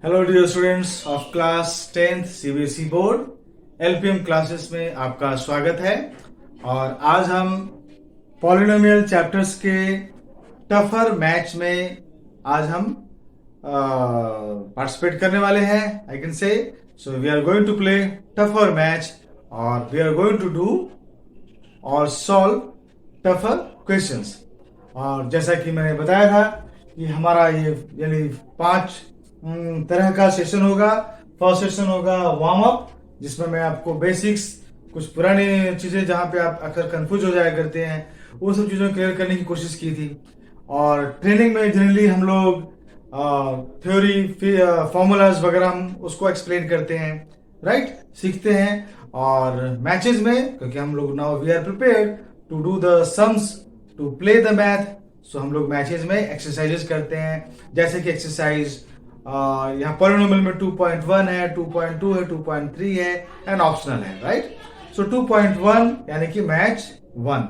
Hello dear students of class 10th CBSE board LPM classes में आपका स्वागत है। और आज हम पॉलिनोमियल चैप्टर्स के टफर मैच में आज हम पार्टिसिपेट करने वाले हैं। I can say so we are going to play tougher match और we are going to do और सॉल्व टफर क्वेश्चंस। और जैसा कि मैंने बताया था कि हमारा ये यानी 5 तरह का सेशन होगा। फर्स्ट सेशन होगा वार्म अप, जिसमें मैं आपको बेसिक्स, कुछ पुरानी चीजें जहां पे आप अक्सर कंफ्यूज हो जाया करते हैं, वो सब चीजों क्लियर करने की कोशिश की थी। और ट्रेनिंग में जनरली हम लोग थ्योरी फॉर्मूलाज वगैरह हम उसको एक्सप्लेन करते हैं, राइट, सीखते हैं। और मैचेस में क्योंकि हम लोग now we are prepared to do the sums to play the math, so हम लोग मैचेस में एक्सरसाइजेस करते हैं। जैसे कि एक्सरसाइज यहाँ पॉलिनोमियल में 2.1 है, 2.2 है, 2.3 है एंड ऑप्शनल है, राइट। सो 2.1 यानी कि मैच 1,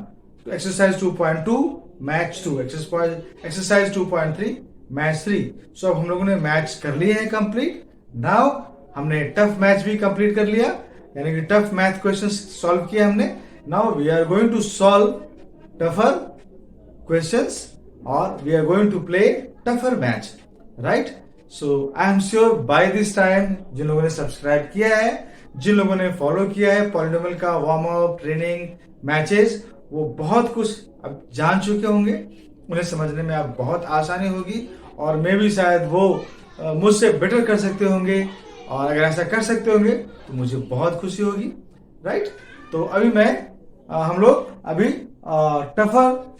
तो एक्सरसाइज 2.2 मैच 2, एक्सरसाइज 2.3 मैच 3। सो अब हम लोगों ने मैच कर लिए हैं कंप्लीट। नाउ हमने टफ मैच भी कंप्लीट कर लिया, यानी कि टफ मैथ क्वेश्चंस सॉल्व किए हमने। Now we are going to solve tougher questions और we are going to play tougher match, right. So I am sure by this time जिन लोगों ने सब्सक्राइब किया है, जिन लोगों ने फॉलो किया है पॉलिनोमियल का वार्म अप, ट्रेनिंग, मैचेस, वो बहुत कुछ अब जान चुके होंगे। उन्हें समझने में अब बहुत आसानी होगी और मैं भी शायद वो मुझसे बेटर कर सकते होंगे। और अगर ऐसा कर सकते होंगे तो मुझे बहुत खुशी होगी, राइट। तो अभी हम लोग अभी टफर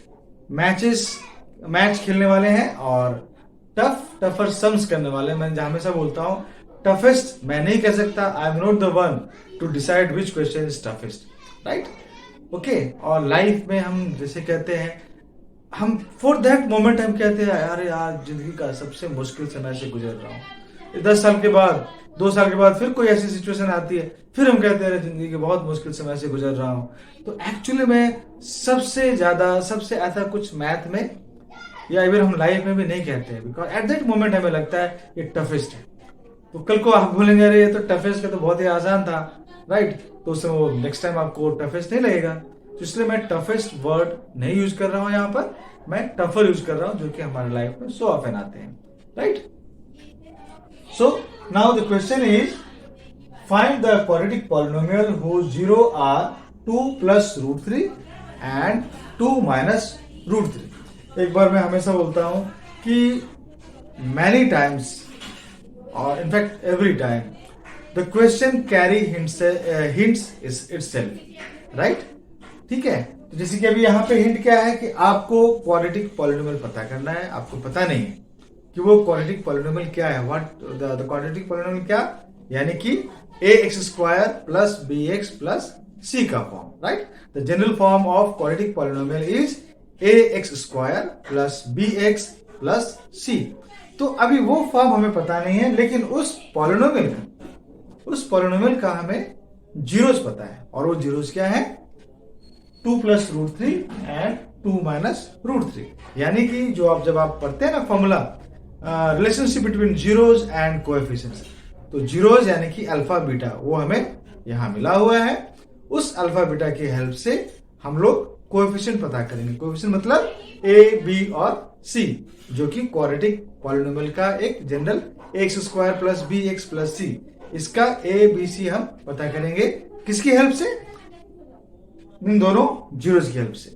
मैच खेलने वाले हैं और टफर सम्स करने वाले हैं। मैं हमेशा बोलता हूँ टफेस्ट मैं नहीं कह सकता, I am not the one two decide which question is toughest, right, okay. और लाइफ में हम जैसे कहते हैं, हम फॉर दैट मोमेंट हम कहते हैं यार जिंदगी का सबसे मुश्किल समय से गुजर रहा हूँ। 10 साल के बाद, 2 साल के बाद फिर कोई ऐसी सिचुएशन आती है, फिर हम कहते हैं जिंदगी के बहुत मुश्किल समय से गुजर रहा हूँ। तो एक्चुअली में सबसे ऐसा कुछ मैथ में या इवन हम लाइफ में भी नहीं कहते हैं, बिकॉज एट दैट मोमेंट हमें लगता है ये टफेस्ट है। तो कल को आप बोलेंगे अरे ये तो टफेस्ट का तो बहुत ही आसान था, राइट, तो उससे वो नेक्स्ट टाइम आपको टफेस्ट नहीं लगेगा। तो इसलिए मैं टफेस्ट वर्ड नहीं यूज कर रहा हूं यहाँ पर, मैं टफर यूज कर रहा हूं, जो कि हमारे लाइफ में सो ऑफन आते हैं, right. So now the question is find the quadratic polynomial whose 0 are 2 plus √3 and 2 minus √3। एक बार मैं हमेशा बोलता हूं कि मैनी टाइम्स और in fact every time the question carry hints itself, right, ठीक है। तो जैसे कि अभी यहाँ पे हिंट क्या है कि आपको क्वाड्रेटिक पॉलिनोमियल पता करना है। आपको पता नहीं है कि वो क्वाड्रेटिक पॉलिनोमियल क्या है, व्हाट द क्वाड्रेटिक पॉलिनोमियल क्या, यानी कि ax² plus bx plus c का form, right. The general form of quadratic polynomial is ax² plus bx plus c। तो अभी वो फॉर्म हमें पता नहीं है, लेकिन उस पॉलिनोमियल का हमें जीरोस पता है। और वो जीरोस क्या है? 2 plus √3 एंड 2 minus √3। यानी कि जब आप पढ़ते हैं ना formula relationship between zeros and coefficients, तो जीरोस यानी कि अल्फा बीटा वो हमें यहां मिला हुआ है। उस अल्फा बीटा की हेल्प से हम लोग कोएफिशिएंट पता करेंगे। कोएफिशिएंट मतलब ए, बी और सी, जो कि क्वाड्रेटिक पॉलिनोमियल का एक general ax² plus bx plus c, इसका ए बी सी हम पता करेंगे किसकी हेल्प से? इन दोनों जीरोस की हेल्प से।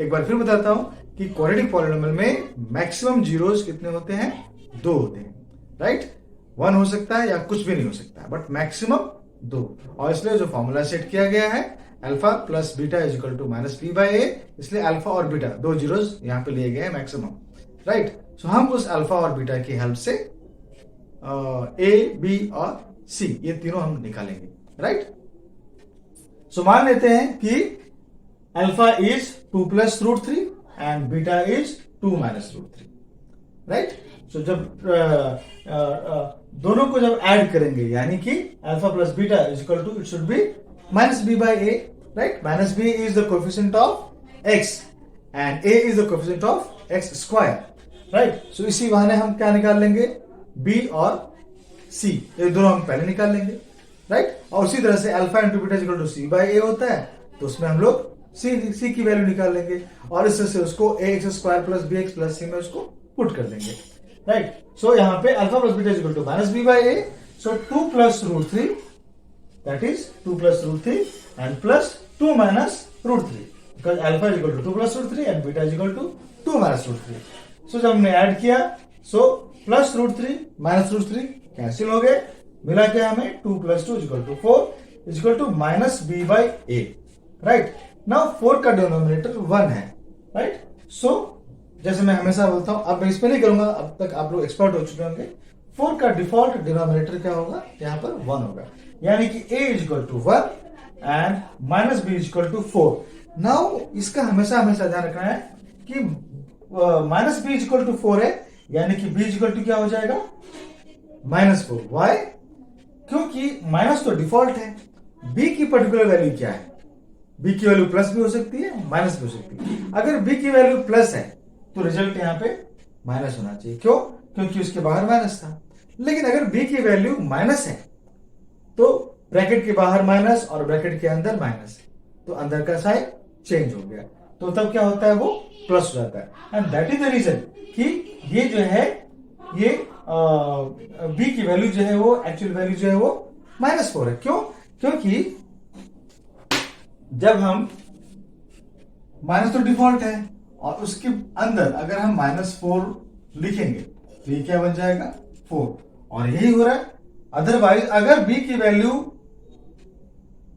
एक बार फिर बताता हूं कि क्वाड्रेटिक पॉलिनोमियल में मैक्सिमम जीरोस कितने होते हैं? 2 होते हैं, राइट। 1 हो सकता है या कुछ भी नहीं हो सकता है, बट मैक्सिमम 2। और इसलिए जो फॉर्मूला सेट किया गया है alpha plus beta is equal to minus B by A, इसलिए अल्फा और बीटा 2 जीरोस यहाँ पे लिए गए हैं मैक्सिमम, राइट। सो हम उस अल्फा और बीटा की हेल्प से ए, बी और सी ये तीनों हम निकालेंगे, राइट। सो मान लेते हैं कि alpha is 2 plus √3 and beta is 2 minus √3, right. So जब दोनों को जब ऐड करेंगे, यानी कि alpha plus beta is equal to, it should be minus B by A, right. Minus B is the coefficient of X and A is the coefficient of x², right. So इसी बहाने हम क्या निकाल लेंगे? b और सी, ये दोनों हम पहले निकाल लेंगे, राइट। और उसी तरह से alpha into beta equal to C by A होता है, तो उसमें हम लोग सी की वैल्यू निकाल लेंगे और इस तरह से उसको A X square plus B X plus C में उसको पुट कर देंगे, राइट। सो यहाँ पे alpha plus beta equal to minus B by A, so 2 plus root 3, that is 2 plus root 3 and plus 2 minus root 3, because alpha is equal to 2 plus root 3 and beta is equal to 2 minus root 3। So जब हमने add किया, सो plus root 3 minus root 3 cancel हो गए, मिला क्या हमें 2 plus 2 equal to 4 equal to minus B by A, right. Now 4 का denominator 1 है, राइट। सो जैसे मैं हमेशा बोलता हूं, अब मैं इस पे नहीं करूंगा, अब तक आप लोग एक्सपर्ट हो चुके होंगे। 4 का डिफॉल्ट डिनोमिनेटर क्या होगा, यहाँ पर 1 होगा, यानी कि a is equal to 1 and minus B is equal to 4। Now इसका हमेशा हमेशा ध्यान रखना है कि minus B is equal to 4 है, यानी कि b इज इक्वल टू क्या हो जाएगा, -4। वाई? क्योंकि माइनस तो डिफॉल्ट है, b की पर्टिकुलर वैल्यू क्या है, b की वैल्यू प्लस भी हो सकती है माइनस भी हो सकती है। अगर b की वैल्यू प्लस है तो रिजल्ट यहाँ पे माइनस होना चाहिए, क्यों, क्योंकि उसके बाहर माइनस था। लेकिन अगर b की वैल्यू माइनस है तो ब्रैकेट के बाहर माइनस और ब्रैकेट के अंदर माइनस, तो अंदर का साइन चेंज हो गया, तो तब क्या होता है, वो प्लस हो जाता है। And that is the reason कि ये जो है, ये b की वैल्यू जो है वो एक्चुअल वैल्यू जो है वो -4 है। क्यों? क्योंकि जब हम माइनस तो डिफॉल्ट है और उसके अंदर अगर हम -4 लिखेंगे तो ये क्या बन जाएगा, 4, और यही हो रहा है। अदरवाइज अगर b की वैल्यू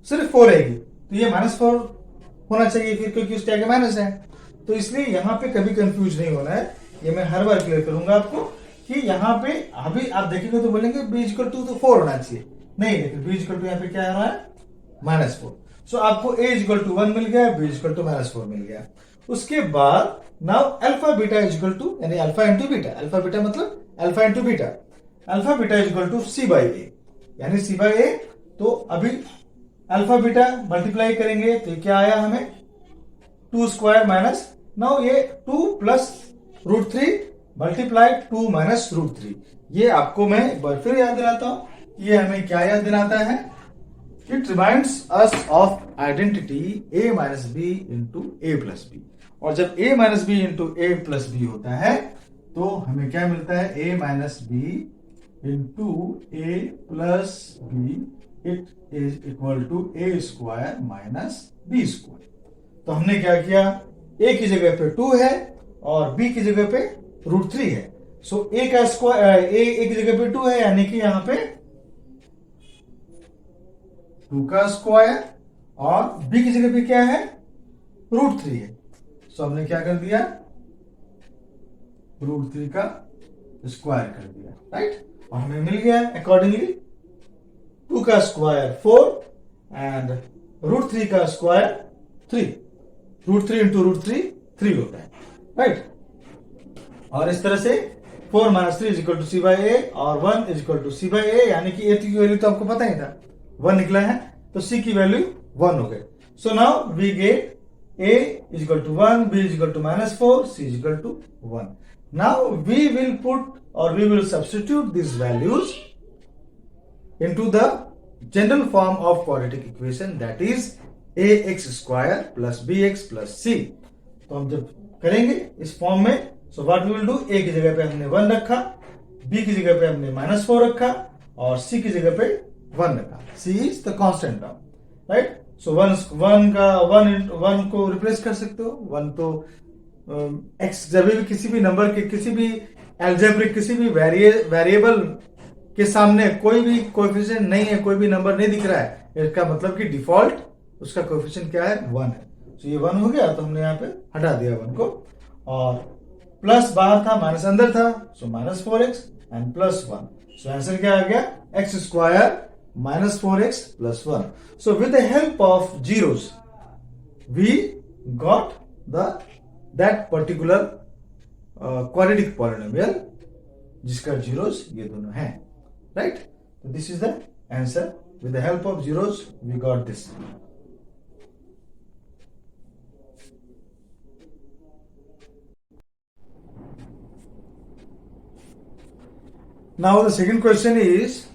सिर्फ 4 रहेगी तो ये -4 होना चाहिए फिर, क्योंकि उसके आगे माइनस है। तो इसलिए यहां पे कभी कंफ्यूज नहीं होना है, ये मैं हर बार क्लियर करूंगा आपको कि यहाँ पे अभी आप देखेंगे तो बोलेंगे b इक्वल टू तो 4 होना चाहिए, नहीं, लेकिन b इक्वल टू यहाँ पे क्या आ रहा है, -4। सो आपको a इक्वल टू 1 मिल गया, b इक्वल टू -4 मिल गया। उसके बाद now alpha beta equal to, यानी alpha into beta, alpha beta मतलब alpha into beta, alpha beta equal to C by A, यानी सी बाई ए। तो अभी अल्फा बीटा मल्टीप्लाई करेंगे तो क्या आया हमें, 2 स्क्वायर माइनस, नाउ ये 2 plus root 3 multiply 2 minus root 3। ये आपको मैं एक बार फिर याद दिलाता हूं, ये हमें क्या याद दिलाता है, it reminds us of identity a minus B into A plus B. और जब a minus B into A plus B होता है तो हमें क्या मिलता है, a minus B into A plus B, it is equal to A square minus B square. तो हमने क्या किया, a की जगह पे 2 है और b की जगह पे रूट 3 है। सो a का स्क्वायर, a की जगह पे 2 है, यानी कि यहां पे 2 का स्क्वायर, और b की जगह पे क्या है, रूट 3 है। सो हमने क्या कर दिया, रूट 3 का स्क्वायर कर दिया, राइट। और हमें मिल गया अकॉर्डिंगली 2 का स्क्वायर 4 एंड रूट 3 का स्क्वायर 3, रूट 3 इंटू रूट 3 3 होता है, राइट। और इस तरह से 4 minus 3 is equal to C by A और 1 is equal to C by A, यानी कि ए की वैल्यू तो आपको पता ही था 1 निकला है, तो सी की वैल्यू 1 हो गई। So now we get a is equal to 1, b is equal to -4, c is equal to 1. Now we will put or we will substitute these values into the general form of quadratic equation, that is ax square plus bx plus c. तो हम जब करेंगे इस form में, so what we will do, a की जगह पे हमने 1 रखा, b की जगह पे हमने -4 रखा और c की जगह पे 1 रखा। c is the constant term, right? So one को रिप्लेस कर सकते हो, 1 तो एक्स जब भी किसी भी नंबर के, किसी भी एल्जेब्रिक, किसी भी वेरिएबल के सामने कोई भी कोएफिशिएंट नहीं है, कोई भी नंबर नहीं दिख रहा है, इसका मतलब कि डिफॉल्ट उसका कोएफिशिएंट क्या है, 1 है। तो ये 1 हो गया, तो हमने यहाँ पे हटा दिया 1 को, और प्लस बाहर था माइनस अंदर था, सो -4x एंड +1। सो आंसर क्या आ गया, x square -4x plus 1. So with the help of zeros, we got that particular quadratic polynomial जिसका zeros ये दोनों हैं, right? So this is the answer. With the help of zeros, we got this. Now the second question is,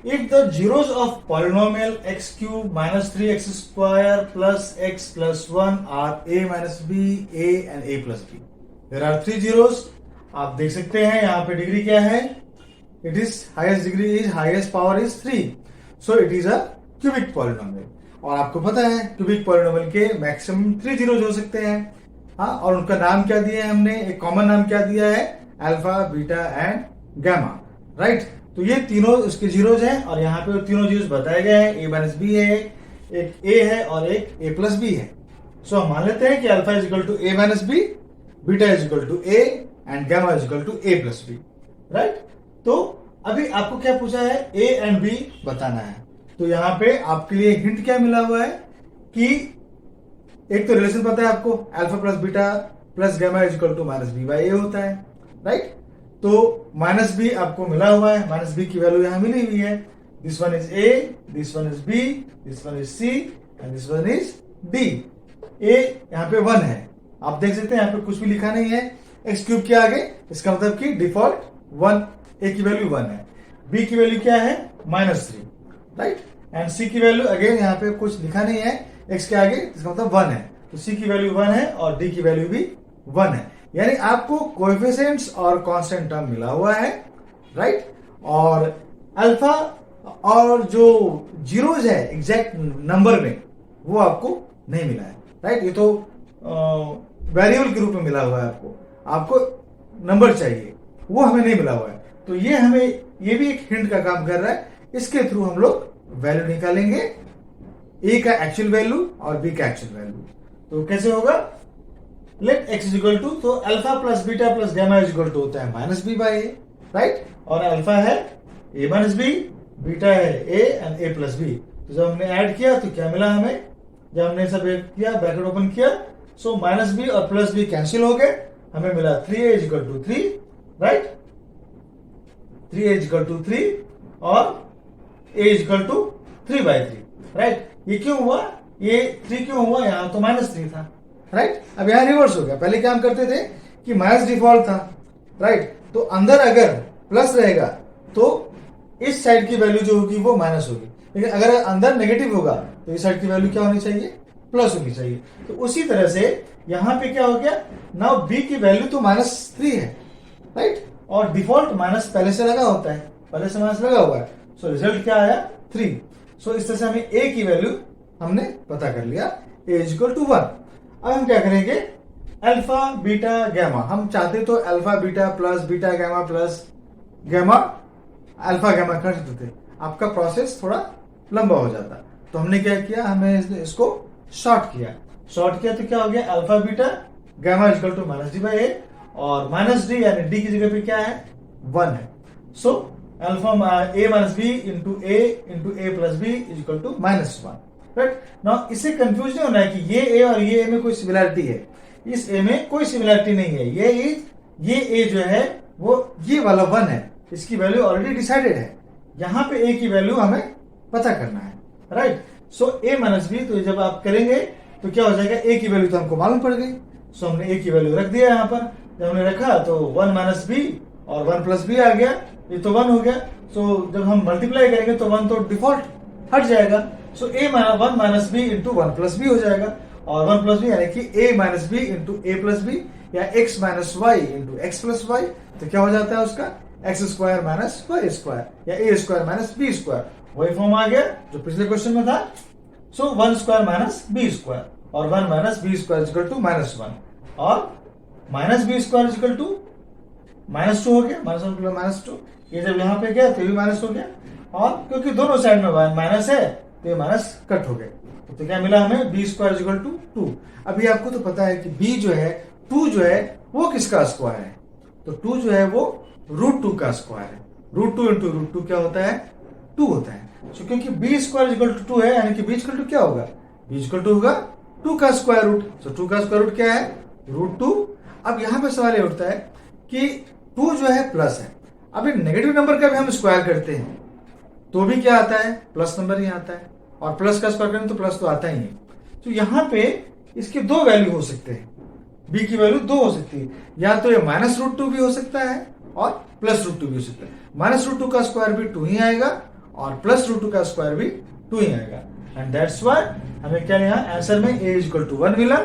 if the zeros of polynomial x cube minus 3x square plus x plus 1 are a minus b, a and a plus b. There are three zeros. आप देख सकते हैं यहाँ पे degree क्या है? It is highest degree is highest power is 3. So it is a cubic polynomial. और आपको पता है क्यूबिक पॉलिनोमियल के मैक्सिमम 3 जीरोज हो सकते हैं. हाँ, और उनका नाम क्या दिया है हमने? एक कॉमन नाम क्या दिया है? Alpha, beta and gamma. Right. तो ये तीनों इसके जीरोज हैं और यहाँ पे तीनों जीरोज बताए गए हैं. ए माइनस बी है, एक ए है और एक ए प्लस बी है. सो हम मान लेते हैं कि alpha is equal to A minus B, beta is equal to A and gamma is equal to A plus B. Right. तो अभी आपको क्या पूछा है? ए एंड बी बताना है. तो यहाँ पे आपके लिए हिंट क्या मिला हुआ है कि एक तो रिलेशन पता है आपको, alpha plus beta plus gamma is equal to minus B by A होता है. राइट. तो माइनस बी आपको मिला हुआ है, माइनस बी की वैल्यू यहां मिली हुई है. This one is A, this one is B, this one is C and this one is D. A यहाँ पे 1 है, आप देख सकते हैं यहाँ पे कुछ भी लिखा नहीं है एक्स क्यूब के आगे. इसका मतलब कि डिफॉल्ट 1, ए की वैल्यू 1 है. बी की वैल्यू क्या है? -3. राइट. एंड सी की वैल्यू अगेन यहाँ पे कुछ लिखा नहीं है एक्स के आगे, इसका मतलब 1 है. तो सी की वैल्यू 1 है और डी की वैल्यू भी 1 है. यानी आपको कोएफिशिएंट्स और कांस्टेंट टर्म मिला हुआ है. राइट. और अल्फा और जो जीरोज है एग्जैक्ट नंबर में वो आपको नहीं मिला है. राइट. ये तो वेरिएबल के रूप में मिला हुआ है आपको नंबर चाहिए, वो हमें नहीं मिला हुआ है. तो ये भी एक हिंट का काम कर रहा है. इसके थ्रू हम लोग वैल्यू निकालेंगे, ए का एक्चुअल वैल्यू और बी का एक्चुअल वैल्यू. तो कैसे होगा? Let X is equal to, तो alpha plus beta plus gamma is equal to होता है minus B by A. Right. और अल्फा है ए माइनस बी, बीटा है A and A plus B. तो जब हमने ऐड किया तो क्या मिला हमें? जब हमने सब किया, ब्रैकेट ओपन किया, सो माइनस बी और प्लस बी कैंसिल हो गए, हमें मिला 3a is equal to 3. Right. 3a is equal to 3 और a is equal to 3/3. Right. ये क्यों हुआ? ये 3 क्यों हुआ? यहाँ तो -3 था. राइट. अब यहाँ रिवर्स हो गया. पहले क्या हम करते थे कि माइनस डिफॉल्ट था. राइट. तो अंदर अगर प्लस रहेगा तो इस साइड की वैल्यू जो होगी वो माइनस होगी, लेकिन अगर अंदर नेगेटिव होगा तो इस साइड की वैल्यू क्या होनी चाहिए? प्लस होनी चाहिए. तो उसी तरह से यहां पे क्या हो गया? नाउ बी की वैल्यू तो -3 है. राइट. और डिफॉल्ट माइनस पहले से लगा होता है, पहले से माइनस लगा हुआ है. सो रिजल्ट क्या आया? 3. सो इस तरह से हमें ए की वैल्यू हमने पता कर लिया, ए इज इक्वल टू 1. अब हम क्या करेंगे? Alpha beta gamma. हम चाहते तो alpha beta plus beta gamma plus gamma alpha gamma कर सकते थे. आपका प्रोसेस थोड़ा लंबा हो जाता. तो हमने क्या किया? हमने इसको शॉर्ट किया तो क्या हो गया? Alpha beta gamma is equal to minus D by A, और माइनस डी यानी डी की जगह पे क्या है? 1 है. So alpha A minus B into A plus B is equal to -1. Right. Now इससे कंफ्यूज नहीं होना है कि ये ए और ये ए में कोई सिमिलरिटी है. इस ए में कोई सिमिलरिटी नहीं है. ये ए जो है वो ये वाला 1 है, इसकी वैल्यू ऑलरेडी डिसाइडेड है. यहाँ पे ए की वैल्यू हमें पता करना है. राइट. सो ए माइनस बी, तो जब आप करेंगे तो क्या हो जाएगा? ए की वैल्यू तो हमको मालूम पड़ गई. सो हमने ए की वैल्यू रख दिया यहाँ पर. जब हमने रखा तो 1 माइनस बी और 1 प्लस बी आ गया. ये तो 1 हो गया. सो जब हम मल्टीप्लाई करेंगे तो 1 तो डिफॉल्ट हट जाएगा. So A 1 minus B into 1 plus B हो जाएगा. और 1 प्लस बी यानी कि A minus B into A plus B या X minus Y into X plus Y. तो क्या हो जाता है उसका? X square minus Y square या A square minus B square. वही फॉर्म आ गया जो पिछले क्वेश्चन में था. So 1 square minus B square और 1 minus B square is equal to -1 और minus B square is equal to -2 हो गया. -2. ये जब यहाँ पे गया तो ये भी माइनस हो गया, और क्योंकि दोनों साइड में माइनस है तो ये माइनस कट हो गए. तो क्या मिला हमें? B square is equal to 2. अभी आपको तो पता है कि बी जो है 2 जो है वो किसका स्क्वायर है? तो 2 जो है वो √2 का स्क्वायर है. √2 इंटू √2 क्या होता है? 2 होता है. सो क्योंकि बी स्क्वायर इक्वल टू 2 है यानी कि बी इक्वल टू क्या होगा? बी इक्वल टू होगा 2 का स्क्वायर रूट. सो 2 का स्क्वायर रूट क्या है? √2. अब यहां पे सवाल ये उठता है कि 2 जो है प्लस है. अब नेगेटिव नंबर का भी हम स्क्वायर करते हैं तो भी क्या आता है? प्लस नंबर ही आता है. और प्लस का स्क्वायर करें तो प्लस तो आता ही है. तो यहां पे इसके 2 वैल्यू हो सकते हैं. बी की वैल्यू 2 हो सकती है. या तो ये -√2 भी हो सकता है और प्लस रूट टू भी हो सकता है। माइनस रूट टू का स्क्वायर भी 2 ही आएगा और प्लस रूट टू का स्क्वायर भी 2 ही आएगा। एंड दैट्स व्हाई हमें क्या यहाँ आंसर में a इक्वल टू 1 मिला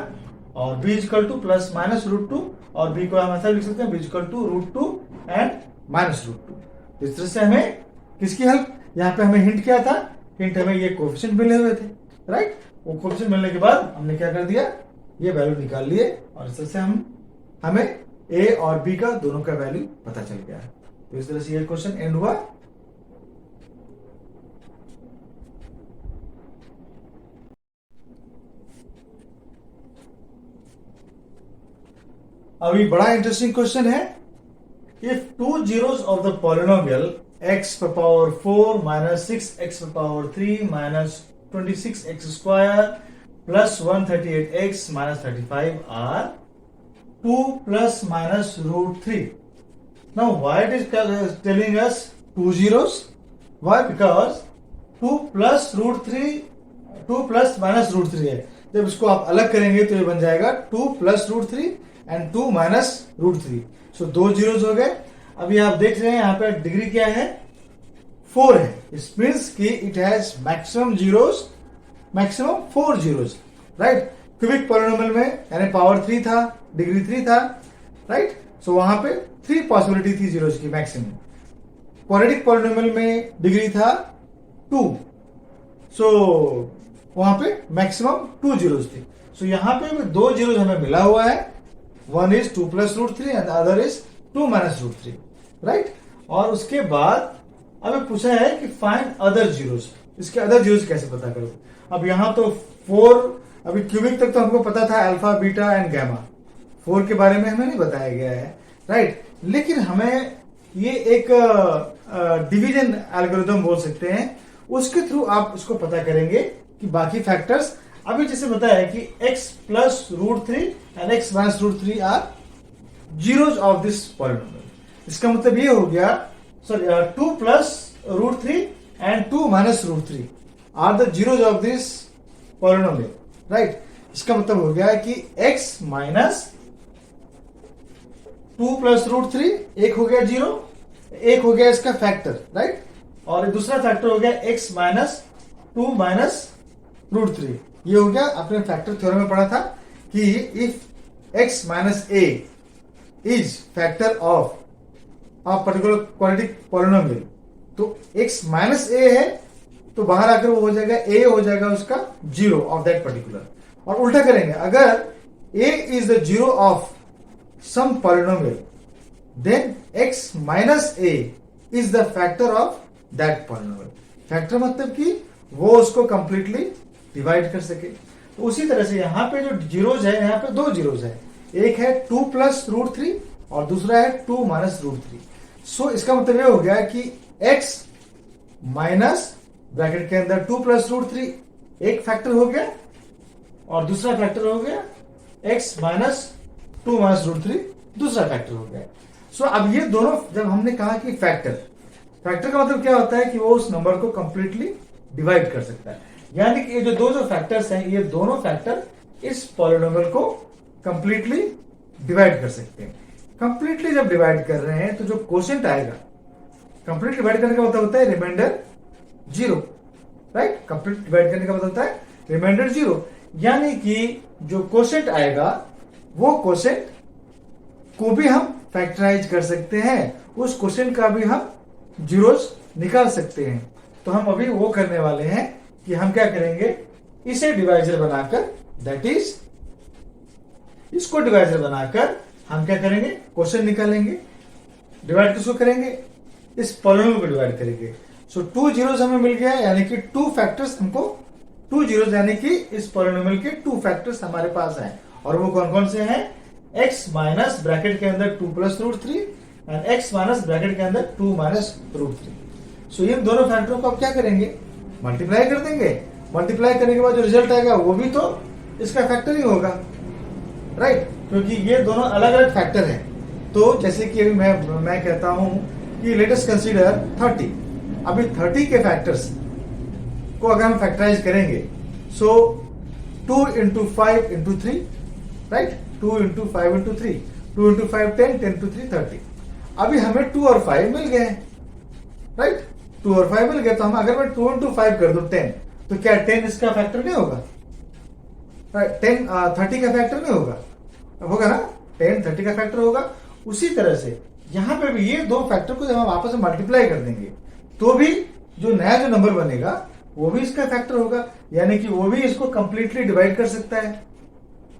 और b equal to plus minus root two और b को हम ऐसा लिख सकते हैं b equal to root two and minus root two. इस तरह से हमें किसकी हेल्प, यहाँ पे हमें हिंट क्या था, हिंट हमें ये कोफिशिएंट मिले हुए थे, राइट। वो कोफिशिएंट मिलने के बाद हमने क्या कर दिया, ये वैल्यू निकाल लिए और इस तरह से हमें a और b का दोनों का वैल्यू पता चल गया है। तो इस तरह से ये क्वेश्चन एंड हुआ। अभी बड़ा इंटरेस्टिंग क्वेश्चन है, if two zeros of the polynomial x per power 4 minus 6x per power 3 minus 26x square plus 138x minus 35 are 2 plus minus root 3. Now why it is telling us two zeros? Why? Because 2 plus root 3 2 plus minus root 3 है। जब इसको आप अलग करेंगे तो ये बन जाएगा 2 plus root 3 and 2 minus root 3. So दो जीरोस हो गए। अभी आप देख रहे हैं यहाँ पे डिग्री क्या है, 4 है। इस मीन्स कि it has maximum zeros, maximum 4 zeros, right. Cubic polynomial में यानी पावर 3 था, डिग्री 3 था, राइट। सो वहां पे 3 पॉसिबिलिटी थी जीरोस की मैक्सिमम। क्वाड्रेटिक पॉलिनोमियल में डिग्री था 2, सो वहां पे मैक्सिमम 2 जीरोस थे। सो यहाँ पे भी 2 जीरोस हमें मिला हुआ है, one is 2 plus root 3 and other is 2 minus root 3, right. और उसके बाद अब पूछा है कि फाइंड अदर जीरोस, इसके अदर जीरोस कैसे पता करो। अब यहां तो 4, अभी क्यूबिक तक तो हमको पता था अल्फा बीटा एंड गैमा, 4 के बारे में हमें नहीं बताया गया है, राइट। लेकिन हमें ये एक डिवीजन एल्गोरिथम बोल सकते हैं, उसके थ्रू आप इसको पता करेंगे कि बाकी फैक्टर्स, अभी जैसे बताया है कि x plus root 3 and x minus root 3 are zeros of this polynomial. इसका मतलब ये हो गया, sorry 2 plus root 3 and 2 minus root 3 are the zeros of this polynomial, right. इसका मतलब हो गया कि x माइनस 2 plus root 3 एक हो गया जीरो, एक हो गया इसका फैक्टर, राइट। और दूसरा फैक्टर हो गया x माइनस 2 minus root 3, ये हो गया। आपने फैक्टर थ्योरम में पढ़ा था कि if x minus a is factor of particular quadratic polynomial, तो x माइनस a है तो बाहर आकर वो हो जाएगा a हो जाएगा उसका जीरो ऑफ दैट पर्टिकुलर। और उल्टा करेंगे, अगर a is the zero of some polynomial then x minus a is the factor of that polynomial. Factor मतलब कि वो उसको कंप्लीटली डिवाइड कर सके। तो उसी तरह से यहाँ पे जो जीरोज है, यहाँ पे 2 जीरोज है, एक है 2 plus root 3 और दूसरा है 2 minus root 3। सो इसका मतलब ये हो गया कि x माइनस ब्रैकेट के अंदर 2 plus root 3 एक फैक्टर हो गया और दूसरा फैक्टर हो गया x माइनस 2 minus root 3 दूसरा फैक्टर हो गया। सो अब ये दोनों, जब हमने कहा कि फैक्टर का मतलब क्या होता है कि वो उस नंबर को कंप्लीटली डिवाइड कर सकता है, यानी कि ये जो दो फैक्टर्स हैं, ये दोनों फैक्टर इस पॉलिनोमियल को कंप्लीटली डिवाइड कर सकते हैं। कंप्लीटली जब डिवाइड कर रहे हैं तो जो क्वोशिएंट आएगा, कंप्लीट डिवाइड करने का मतलब होता है रिमाइंडर 0, राइट। कंप्लीट डिवाइड करने का मतलब होता है रिमाइंडर 0, यानी कि जो क्वोशिएंट आएगा वो क्वोशिएंट को भी हम फैक्टराइज कर सकते हैं, उस क्वोशिएंट का भी हम जीरोस निकाल सकते हैं। तो हम अभी वो करने वाले हैं कि हम क्या करेंगे, इसे डिवाइजर बनाकर, दैट इज इसको डिवाइजर बनाकर हम क्या करेंगे, क्वेश्चन निकालेंगे। डिवाइड किसको करेंगे, इस पॉलिनोमियल को डिवाइड करेंगे। सो 2 जीरोस हमें मिल गया, यानी कि 2 फैक्टर्स हमको 2 जीरोस, यानी कि इस पॉलिनोमियल के 2 फैक्टर्स हमारे पास हैं। और वो कौन कौन से हैं, x माइनस ब्रैकेट के अंदर 2 plus root 3 and x minus bracket के अंदर 2 minus root 3। सो इन दोनों फैक्टरों को आप क्या करेंगे, मल्टीप्लाई कर देंगे। मल्टीप्लाई करने के बाद जो रिजल्ट आएगा वो भी तो इसका फैक्टर ही होगा, राइट, क्योंकि ये दोनों अलग अलग फैक्टर हैं। तो जैसे कि अभी मैं कहता हूं कि लेट अस कंसीडर 30। अभी 30 के फैक्टर्स को अगर हम फैक्टराइज करेंगे, सो 2 into 5 into 3, right, 2 into 5 into 3, 2 into 5 10, 10 to 3 30। अभी हमें 2 और 5 मिल गए, राइट। 2 और 5 मिल गए, तो हम अगर मैं 2 into 5 कर दूं 10, तो क्या 10 इसका फैक्टर नहीं होगा? 10 30 का फैक्टर नहीं होगा? होगा ना, 10 30 का फैक्टर होगा। उसी तरह से यहां पे भी ये दो फैक्टर को जब हम आपस में मल्टीप्लाई कर देंगे तो भी जो नया जो नंबर बनेगा वो भी इसका फैक्टर होगा, यानी कि वो भी इसको कंप्लीटली डिवाइड कर सकता है।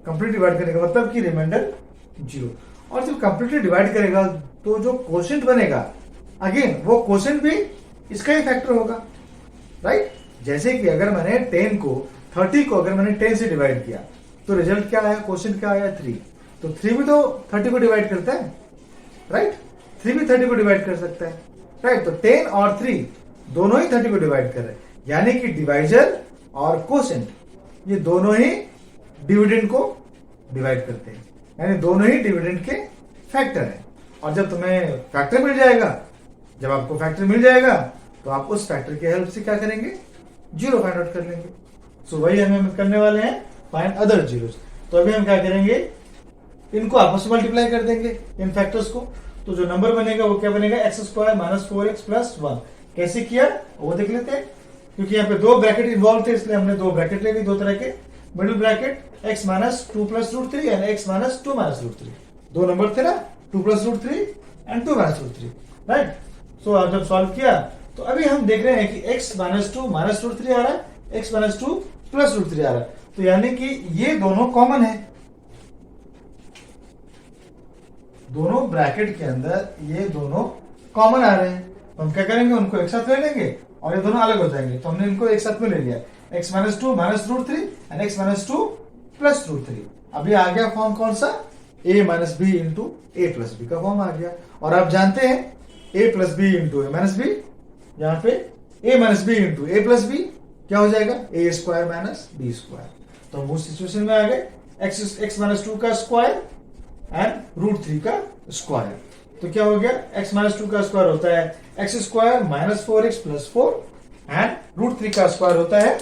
कंप्लीट डिवाइड करने का मतलब कि रिमाइंडर 0। और जब कंप्लीटली डिवाइड करेगा तो जो क्वोशिएंट बनेगा, अगेन वो क्वोशिएंट भी इसका ही फैक्टर होगा, राइट। जैसे कि अगर मैंने 10 को 30 को अगर मैंने 10 से डिवाइड किया तो रिजल्ट क्या आया, क्वोशिएंट क्या आया 3। तो 3 भी तो 30 को डिवाइड करता है, राइट। 3 भी 30 को डिवाइड कर सकता है, राइट। तो 10 और 3 दोनों ही 30 को डिवाइड कर रहे हैं, यानी कि डिवाइजर और क्वोशिएंट ये दोनों ही डिविडेंड को डिवाइड करते हैं, यानी दोनों ही डिविडेंड के फैक्टर हैं। और जब तुम्हें फैक्टर मिल जाएगा, जब आपको फैक्टर मिल जाएगा तो आप उस फैक्टर की हेल्प से क्या करेंगे, 0 फाइंड आउट कर लेंगे। सो वही हम करने वाले हैं, फाइंड अदर जीरोस। तो अभी हम क्या करेंगे, इनको आपस में मल्टीप्लाई कर देंगे इन फैक्टर्स को। तो जो नंबर बनेगा वो क्या बनेगा, x² - 4x + 1। कैसे किया वो देख लेते हैं, क्योंकि यहाँ पे दो ब्रैकेट इन्वॉल्व थे इसलिए हमने दो ब्रैकेट ले ली, दो तरह के। Middle bracket x - 2 + √3 and x - 2 - √3। दो नंबर थे ना, 2 + √3 एंड 2 - √3, राइट। सो आप जब सॉल्व किया तो अभी हम देख रहे हैं कि x - 2 - √3 आ रहा है, x - 2 + √3 आ रहा है। तो यानी कि ये दोनों कॉमन है, दोनों ब्रैकेट के अंदर ये दोनों कॉमन आ रहे हैं। तो हम क्या करेंगे, उनको एक साथ ले लेंगे और ये दोनों अलग हो जाएंगे। तो हमने इनको एक साथ में ले लिया, x - 2 - √3 एंड x - 2 + √3। अभी आ गया फॉर्म कौन सा, a - b × a + b का फॉर्म आ गया। और आप जानते हैं a + b × a - b, यहाँ पे a - b × a + b क्या हो जाएगा, a² - b²। तो हम उस सिचुएशन में आ गए, x - 2 का स्क्वायर एंड √3 का स्क्वायर। तो क्या हो गया, x - 2 का स्क्वायर होता है x² - 4x + 4 एंड √3 का स्क्वायर होता है,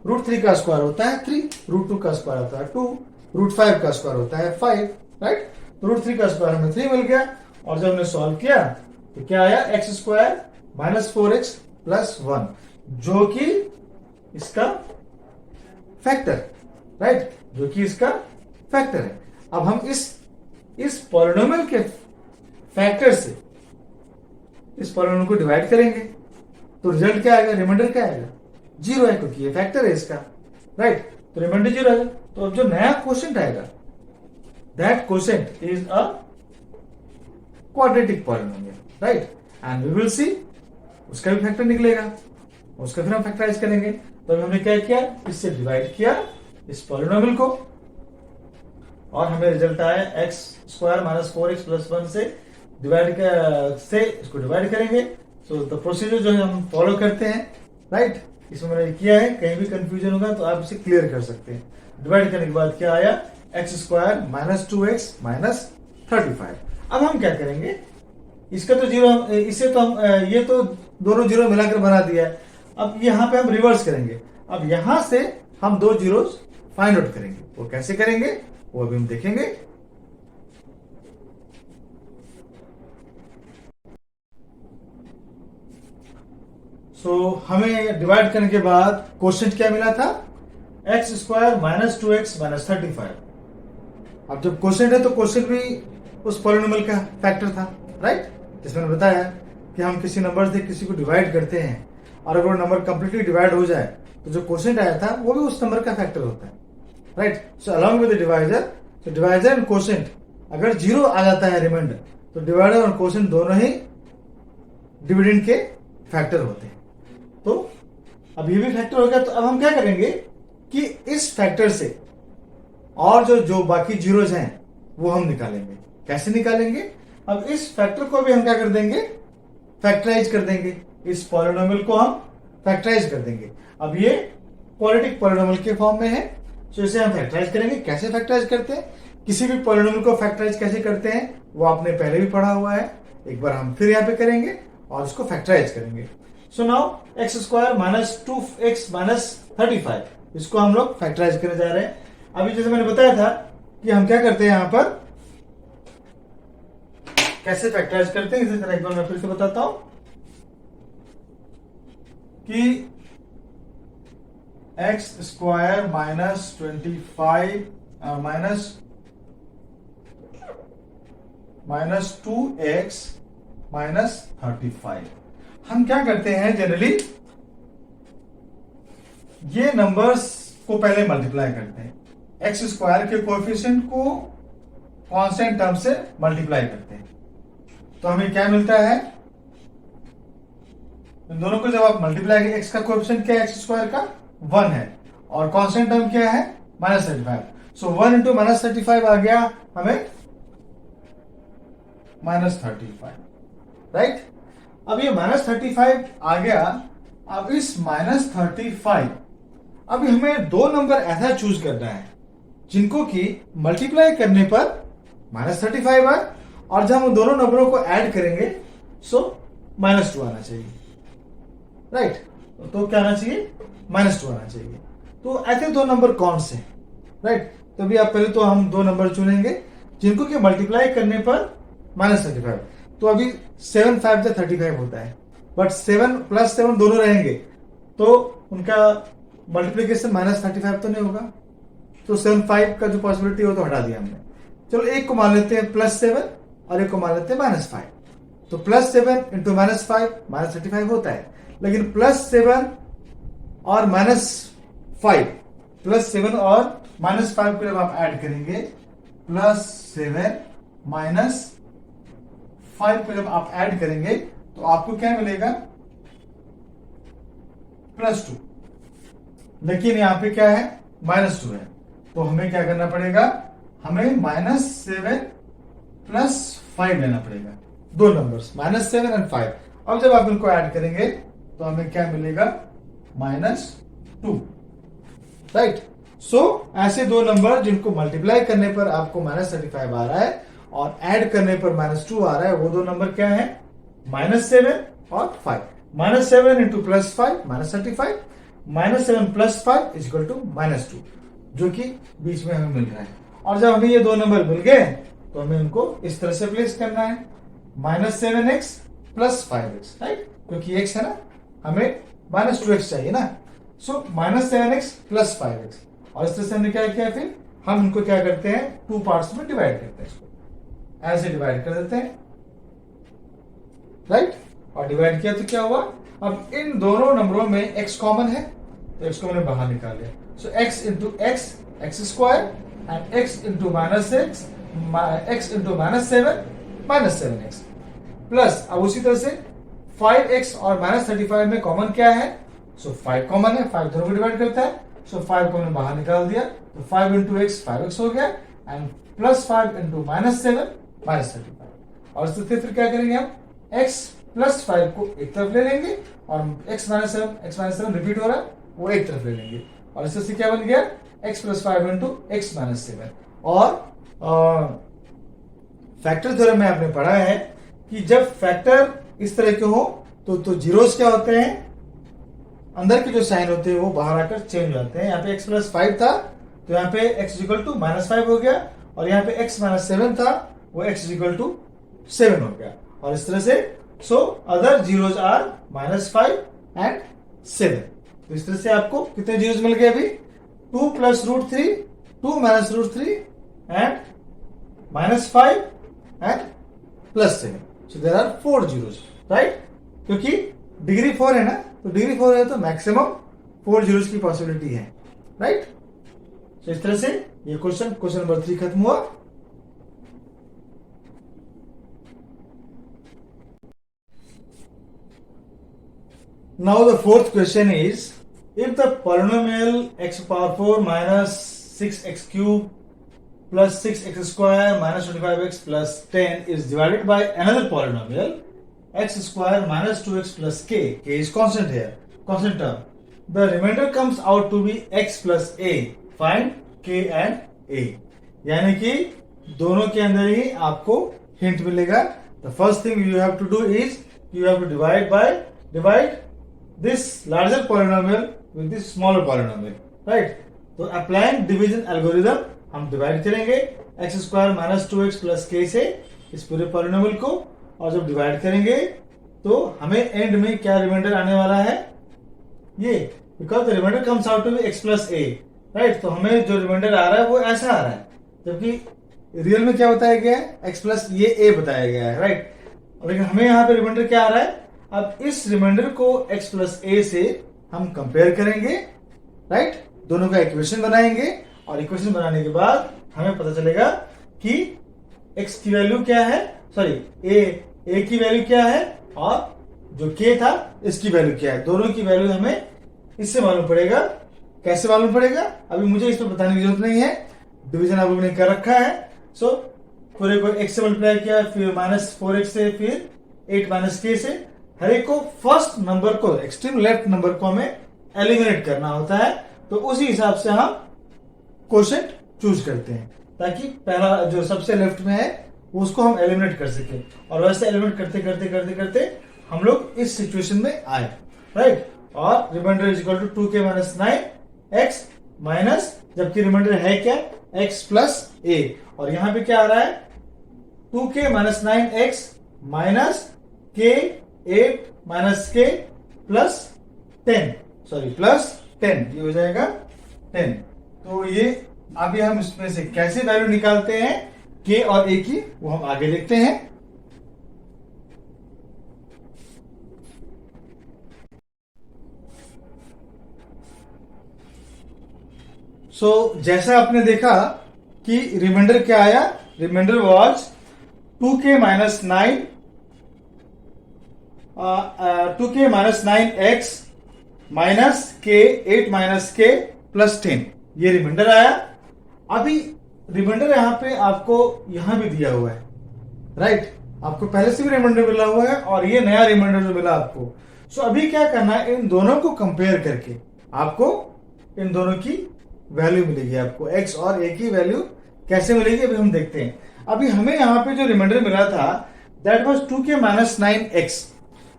√3 का स्क्वायर होता है 3, √2 का स्क्वायर होता है 2, √5 का स्क्वायर होता है 5, राइट। तो √3 का स्क्वायर हमें 3 मिल गया। और जब हमने सॉल्व किया तो क्या आया, x² - 4x + 1, जो कि इसका फैक्टर, राइट, जो कि इसका फैक्टर है। अब हम इस पॉलिनोमियल के फैक्टर से इस पॉलिनोमियल को डिवाइड करेंगे तो रिजल्ट क्या आएगा, रिमाइंडर क्या आएगा, 0 है, क्योंकि ये फैक्टर है इसका, राइट। तो रिमाइंडर 0 है। तो अब जो नया क्वोशिएंट आएगा, that quotient is a quadratic polynomial, right. And we will see, उसका भी फैक्टर निकलेगा, उसका फिर हम फैक्टराइज करेंगे। तो हमने क्या किया, इससे डिवाइड किया इस पॉलिनोमियल को और हमें रिजल्ट आया x² - 4x + 1 से डिवाइड से इसको डिवाइड करेंगे। सो द प्रोसीजर जो हम फॉलो करते हैं, राइट, इसमें मैंने किया है, कहीं भी कंफ्यूजन होगा तो आप इसे क्लियर कर सकते हैं। डिवाइड करने के बाद क्या आया, x² - 2x - 35। अब हम क्या करेंगे, इसका तो 0, इसे तो हम ये तो दोनों जीरो मिलाकर बना दिया है। अब यहां पे हम रिवर्स करेंगे, अब यहां से हम दो जीरोस फाइंड आउट करेंगे। वो कैसे करेंगे वो अभी हम देखेंगे। हमें डिवाइड करने के बाद क्वोशिएंट क्या मिला था, x² - 2x - 35। अब जब क्वोशिएंट है तो क्वोशिएंट भी उस पॉलिनोमियल का फैक्टर था, राइट। जिसमें मैंने बताया कि हम किसी नंबर से किसी को डिवाइड करते हैं और अगर वो नंबर कंप्लीटली डिवाइड हो जाए तो जो क्वोशिएंट आया था वो भी उस नंबर का फैक्टर होता है, right. So along with the divisor, तो डिवाइजर एंड क्वोशिएंट अगर 0 आ जाता है रिमाइंडर, तो डिवाइडर और क्वोशिएंट दोनों ही डिविडेंड के फैक्टर होते हैं। तो अब ये भी फैक्टर हो गया। तो अब हम क्या करेंगे कि इस फैक्टर से और जो बाकी जीरोज हैं वो हम निकालेंगे। कैसे निकालेंगे, अब इस फैक्टर को भी हम क्या कर देंगे, फैक्टराइज कर देंगे। इस पॉलिनोमियल को हम फैक्टराइज कर देंगे। अब ये क्वाड्रेटिक पॉलिनोमियल के फॉर्म में है, तो इसे हम फैक्टराइज करेंगे। कैसे फैक्टराइज करते हैं, किसी भी पॉलिनोमियल को फैक्टराइज कैसे करते हैं वो आपने पहले भी पढ़ा हुआ है, एक बार हम फिर यहाँ पे करेंगे और इसको फैक्टराइज करेंगे। सो नाउ x² - 2x - 35, इसको हम लोग फैक्टराइज करने जा रहे हैं। अभी जैसे मैंने बताया था कि हम क्या करते हैं, यहां पर कैसे फैक्टराइज करते हैं इसी तरह एक बार मैं फिर से बताता हूं कि x square minus 25 minus 2x minus 35। हम क्या करते हैं जनरली, ये नंबर्स को पहले मल्टीप्लाई करते हैं, एक्स स्क्वायर के कोएफिशिएंट को कांस्टेंट टर्म से मल्टीप्लाई करते हैं, तो हमें क्या मिलता है, इन दोनों को जब आप मल्टीप्लाई करें, एक्स का कोएफिशिएंट क्या है, एक्स स्क्वायर का 1 है और कांस्टेंट टर्म क्या है -35। सो 1 इंटू -35 आ गया हमें -35, राइट। अब ये -35 आ गया। अब इस -35, अब हमें दो नंबर ऐसा चूज करना है जिनको कि मल्टीप्लाई करने पर -35 आए और जब हम दोनों नंबरों को ऐड करेंगे सो -2 आना चाहिए, राइट। तो क्या आना चाहिए, -2 आना चाहिए। तो ऐसे दो नंबर कौन से, राइट। तो अभी आप पहले तो हम दो नंबर चुनेंगे जिनको कि मल्टीप्लाई करने पर -35। तो अभी 7 5 35 होता है, बट 7 + 7 दोनों रहेंगे तो उनका मल्टीप्लीकेशन -35 तो नहीं होगा, तो 7 5 का जो पॉसिबिलिटी हो तो हटा दिया हमने। चलो एक को मान लेते हैं +7 और एक को मान लेते हैं -5। तो +7 इंटू -5 -35 होता है, लेकिन +7 और -5, +7 और -5 को जब आप ऐड करेंगे, +7 -5 को जब आप ऐड करेंगे तो आपको क्या मिलेगा, +2। लेकिन यहां पे क्या है, -2 है, तो हमें क्या करना पड़ेगा, हमें -7 + 5 लेना पड़ेगा, दो नंबर्स -7 और 5। अब जब आप इनको ऐड करेंगे तो हमें क्या मिलेगा, -2, राइट। सो ऐसे दो नंबर जिनको मल्टीप्लाई करने पर आपको -35 आ रहा है और ऐड करने पर -2 आ रहा है, वो दो नंबर क्या है, -7 और 5। -7 इंटू +5 -35, -7 + 5 इक्वल टू -2, जो कि बीच में हमें मिल रहा है। और जब हमें ये दो नंबर मिल गए तो हमें इनको इस तरह से प्लेस करना है, -7x + 5x, राइट, क्योंकि x है ना, हमें -2x चाहिए ना। सो -7x + 5x, और इस तरह से हमने क्या किया, फिर हम इनको क्या करते हैं, 2 पार्ट्स में डिवाइड करते हैं, इसको ऐसे डिवाइड कर देते हैं, राइट। और डिवाइड किया तो क्या हुआ, अब इन दोनों नंबरों में x कॉमन है तो x को मैंने बाहर निकाल लिया। सो x into x, x² and x into -x, x into -7 -7x, plus अब उसी तरह से 5x और -35 में कॉमन क्या है, सो 5 कॉमन है, 5 दोनों को डिवाइड करता है, सो 5 को मैंने बाहर निकाल दिया, तो 5 इंटू x 5x हो गया, एंड +5 इंटू -7 -35। और इससे फिर क्या करेंगे, हम x + 5 को एक तरफ ले लेंगे और x -7 रिपीट हो रहा है, वो एक तरफ ले लेंगे, और इससे क्या बन गया, x + 5 इंटू x -7। और फैक्टर थ्योरम में आपने पढ़ा है कि जब फैक्टर इस तरह के हो तो जीरोस क्या होते हैं, अंदर के जो साइन होते हैं वो बाहर आकर चेंज हो जाते हैं। यहाँ पे x + 5 था तो यहाँ पे x = -5 हो गया, और यहाँ पे x -7 था वो x = 7 हो गया, और इस तरह से so other zeros are -5 and 7। तो इस तरह से आपको कितने जीरोज मिल गए अभी, 2 + √3, 2 - √3 and -5 and +7। So there are 4 zeros, right, क्योंकि डिग्री 4 है ना, तो डिग्री 4 है तो मैक्सिमम 4 जीरोज की पॉसिबिलिटी है, राइट। तो इस तरह से ये क्वेश्चन नंबर 3 खत्म हुआ। Now the fourth question is, if the polynomial x⁴ minus 6x³ plus 6x² minus 25x plus 10 is divided by another polynomial x² minus 2x plus k is constant here, constant term, the remainder comes out to be x plus a, find k and a। यानी कि दोनों के अंदर ही आपको hint मिलेगा। The first thing you have to do is you have to divide this larger polynomial with this smaller polynomial, right। तो applying division algorithm हम divide करेंगे x² minus 2x plus k से इस पूरे पॉलिनोमियल को, और जब डिवाइड करेंगे तो हमें एंड में क्या रिमाइंडर आने वाला है, ये, because the remainder comes out to be x plus A, right. तो हमें जो रिमाइंडर आ रहा है वो ऐसा आ रहा है, जबकि रियल में क्या बताया गया है, x प्लस ये ए बताया गया है, राइट। लेकिन हमें यहाँ पे रिमाइंडर क्या आ रहा है, अब इस रिमाइंडर को x प्लस ए से हम कंपेयर करेंगे, राइट, दोनों का इक्वेशन बनाएंगे, और इक्वेशन बनाने के बाद हमें पता चलेगा कि x की वैल्यू क्या है, सॉरी ए की वैल्यू क्या है, और जो k था इसकी वैल्यू क्या है। दोनों की वैल्यू हमें इससे मालूम पड़ेगा। कैसे मालूम पड़ेगा, अभी मुझे इस पर बताने की जरूरत नहीं है, डिवीजन आप लोगों ने कर रखा है। सो पूरे को x से मल्टीप्लाई किया, फिर -4x से, फिर 8 - k से। हर एक को फर्स्ट नंबर को, एक्सट्रीम लेफ्ट नंबर को हमें एलिमिनेट करना होता है, तो उसी हिसाब से हम क्वोशिएंट चूज करते हैं, ताकि पहला जो सबसे लेफ्ट में है उसको हम एलिमिनेट कर सके। और वैसे एलिमिनेट करते करते करते करते हम लोग इस सिचुएशन में आए, राइट। और remainder is equal to 2k - 9x minus, जबकि रिमाइंडर है क्या, x प्लस ए, और यहां पे क्या आ रहा है, 2k - 9x minus k 8 - k plus 10, sorry plus 10, ये हो जाएगा 10। तो ये अभी हम इसमें से कैसे वैल्यू निकालते हैं k और a की, वो हम आगे देखते हैं। जैसा आपने देखा कि रिमाइंडर क्या आया, remainder was 2k - 9 2k - 9x minus k 8 - k plus 10, ये रिमाइंडर आया। अभी रिमाइंडर यहां पे आपको यहां भी दिया हुआ है, राइट। आपको पहले से भी रिमाइंडर मिला हुआ है, और ये नया रिमाइंडर जो मिला आपको। अभी क्या करना है, इन दोनों को कंपेयर करके आपको इन दोनों की वैल्यू मिलेगी। आपको x और a की वैल्यू कैसे मिलेगी, अभी हम देखते हैं। अभी हमें यहाँ पे जो रिमाइंडर मिला था, दैट वाज 2k - 9x,